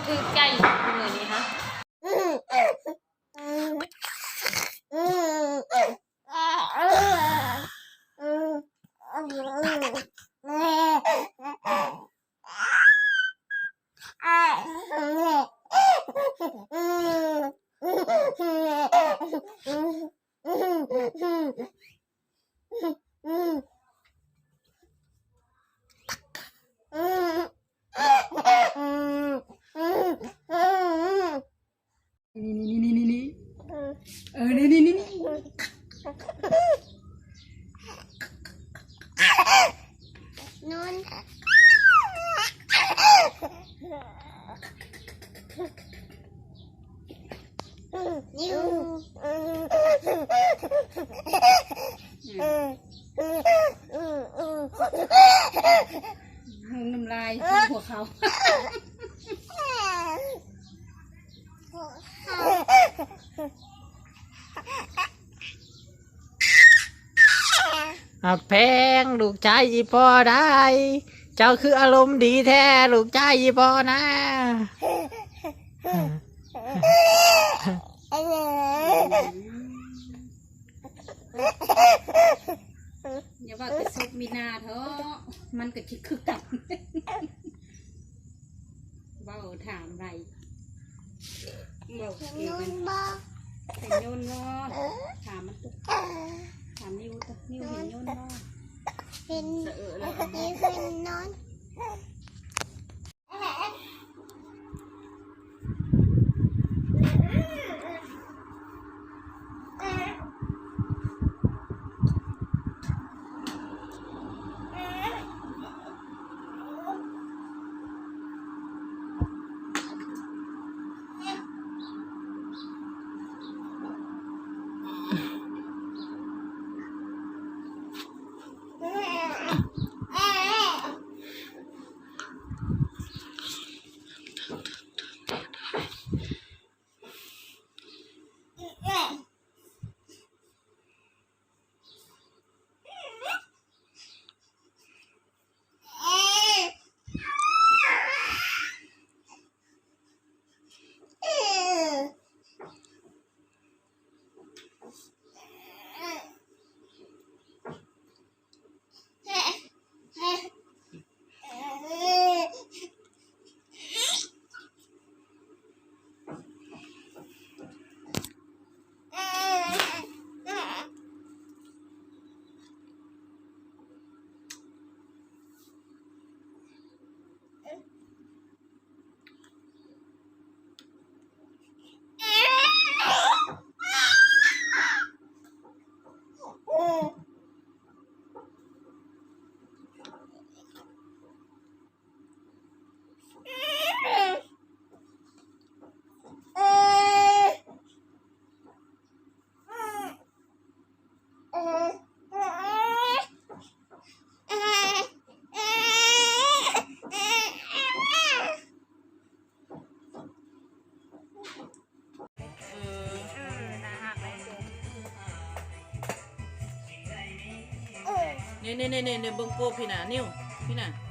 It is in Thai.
คือใจเลยนี่ฮะนอนนิ้วน้ำลายหัวเขาแพงลูกชายอีพอได้ เจ้าคืออารมณ์ดีแท้ลูกชายอีพอนะอย่าว่าแต่ซุปมีนาเถอะมันก็คิดคือกับเบาถามไรเบาเกี่ยวกันเห็นโยนรอดถามมันตุ๊กถามนิ้วตุ๊กนิ้วเห็นโยนรอดเห็นนิ้วเห็นนอนนี่เบิ่งโกพี่น่ะนิ้วพี่น่ะ